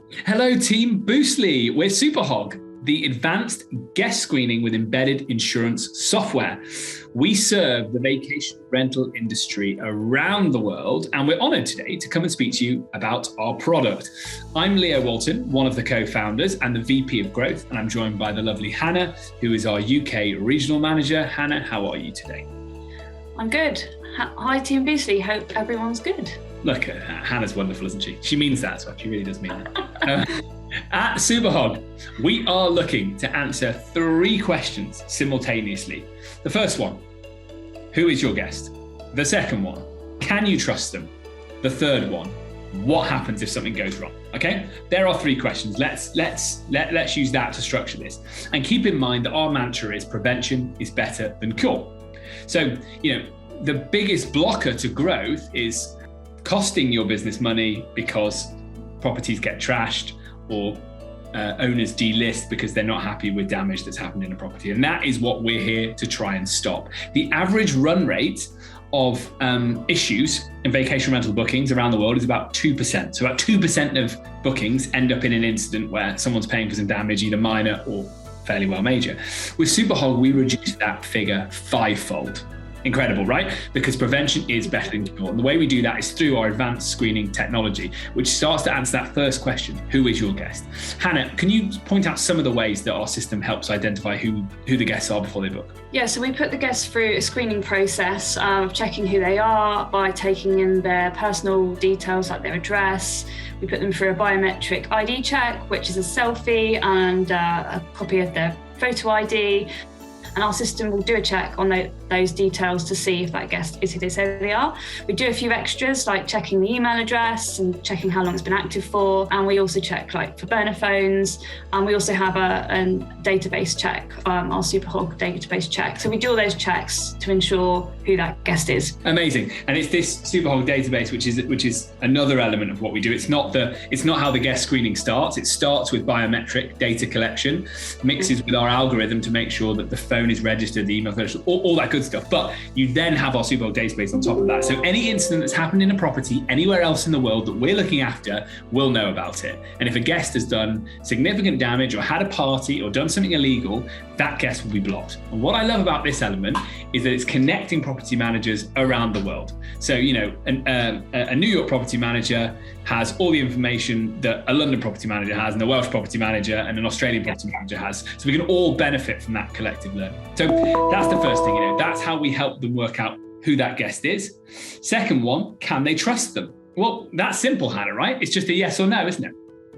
Hello, Team Boostly. We're Superhog, the advanced guest screening with embedded insurance software. We serve the vacation rental industry around the world, and we're honored today to come and speak to you about our product. I'm Leo Walton, one of the co-founders and the VP of Growth, and I'm joined by the lovely Hannah, who is our UK regional manager. Hannah, how are you today? I'm good. Hi, Team Boostly. Hope everyone's good. Look, Hannah's wonderful, isn't she? She means that, so she really does mean that. At Superhog, we are looking to answer 3 questions simultaneously. The first one, who is your guest? The second one, can you trust them? The third one, what happens if something goes wrong? Okay, there are 3 questions. Let's use that to structure this. And keep in mind that our mantra is prevention is better than cure. So, the biggest blocker to growth is costing your business money because properties get trashed or owners delist because they're not happy with damage that's happened in a property. And that is what we're here to try and stop. The average run rate of issues in vacation rental bookings around the world is about 2%. So about 2% of bookings end up in an incident where someone's paying for some damage, either minor or fairly well major. With Superhog, we reduce that figure 5-fold. Incredible, right? Because prevention is better than cure. And the way we do that is through our advanced screening technology, which starts to answer that first question, who is your guest? Hannah, can you point out some of the ways that our system helps identify who the guests are before they book? Yeah, so we put the guests through a screening process of checking who they are by taking in their personal details like their address. We put them through a biometric ID check, which is a selfie and a copy of their photo ID. And our system will do a check on those details to see if that guest is who they say they are. We do a few extras like checking the email address and checking how long it's been active for. And we also check for burner phones. And we also have a database check, our Superhog database check. So we do all those checks to ensure who that guest is. Amazing. And it's this Superhog database, which is another element of what we do. It's not how the guest screening starts. It starts with biometric data collection, mixes with our algorithm to make sure that the phone is registered, the email registered, all that good stuff. But you then have our Superhog database on top of that. So any incident that's happened in a property anywhere else in the world that we're looking after, we'll know about it. And if a guest has done significant damage or had a party or done something illegal, that guest will be blocked. And what I love about this element is that it's connecting property managers around the world. So, a New York property manager has all the information that a London property manager has, and a Welsh property manager and an Australian property manager has. So we can all benefit from that collective learning. So that's the first thing, that's how we help them work out who that guest is. Second one, can they trust them? Well, that's simple, Hannah, right? It's just a yes or no, isn't it?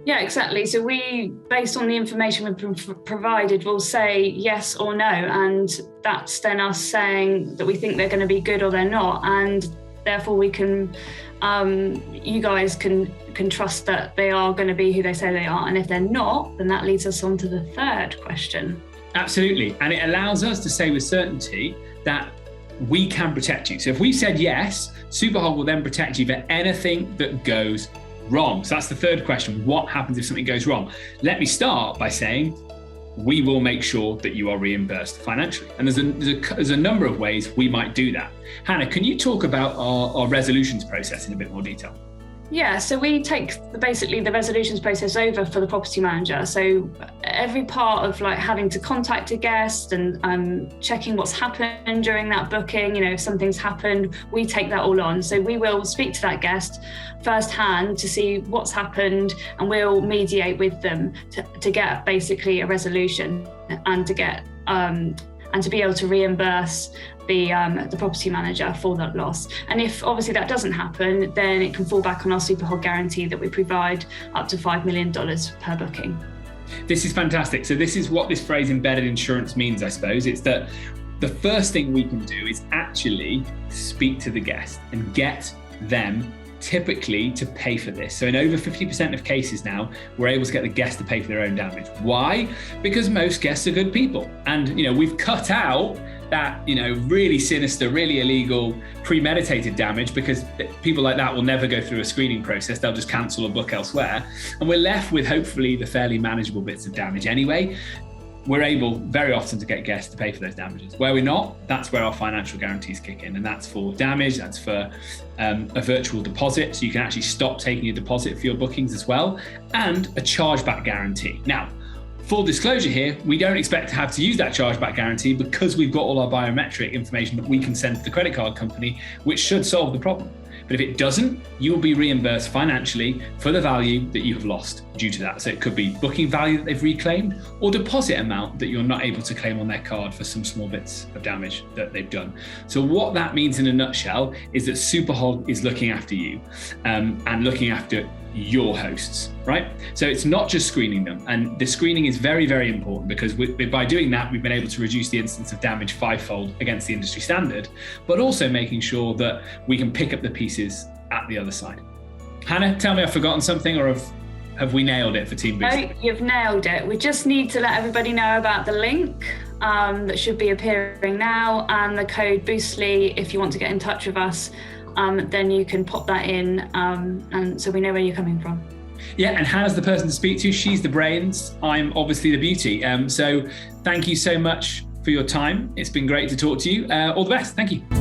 Yeah, exactly. So we, based on the information we've been provided, will say yes or no. And that's then us saying that we think they're going to be good or they're not. And therefore we can, you guys can trust that they are going to be who they say they are. And if they're not, then that leads us on to the third question. Absolutely. And it allows us to say with certainty that we can protect you. So if we said yes, Superhog will then protect you for anything that goes wrong. So that's the third question. What happens if something goes wrong? Let me start by saying we will make sure that you are reimbursed financially. And there's a number of ways we might do that. Hannah, can you talk about our resolutions process in a bit more detail? Yeah, so we take basically the resolutions process over for the property manager. So every part of having to contact a guest and checking what's happened during that booking, if something's happened, we take that all on. So we will speak to that guest firsthand to see what's happened, and we'll mediate with them to get basically a resolution and to get and to be able to reimburse the property manager for that loss. And if obviously that doesn't happen, then it can fall back on our Superhog guarantee that we provide up to $5 million per booking. This is fantastic. So this is what this phrase embedded insurance means, I suppose. It's that the first thing we can do is actually speak to the guest and get them typically to pay for this. So in over 50% of cases now, we're able to get the guest to pay for their own damage. Why? Because most guests are good people. And, we've cut out that, really sinister, really illegal, premeditated damage, because people like that will never go through a screening process. They'll just cancel or book elsewhere. And we're left with hopefully the fairly manageable bits of damage anyway. we're able very often to get guests to pay for those damages. Where we're not, that's where our financial guarantees kick in. And that's for damage, that's for a virtual deposit. So you can actually stop taking a deposit for your bookings as well, and a chargeback guarantee. Now, full disclosure here, we don't expect to have to use that chargeback guarantee because we've got all our biometric information that we can send to the credit card company, which should solve the problem. But if it doesn't, you will be reimbursed financially for the value that you have lost due to that. So it could be booking value that they've reclaimed, or deposit amount that you're not able to claim on their card for some small bits of damage that they've done. So what that means in a nutshell is that Superhog is looking after you and looking after your hosts, right? So it's not just screening them. And the screening is very, very important because by doing that, we've been able to reduce the instance of damage 5-fold against the industry standard, but also making sure that we can pick up the pieces at the other side. Hannah, tell me I've forgotten something, or have we nailed it for Team Boost? No, you've nailed it. We just need to let everybody know about the link that should be appearing now, and the code BOOSTLY if you want to get in touch with us. Then you can pop that in, and so we know where you're coming from. Yeah, and Hannah's the person to speak to. She's the brains. I'm obviously the beauty. So thank you so much for your time. It's been great to talk to you. All the best. Thank you.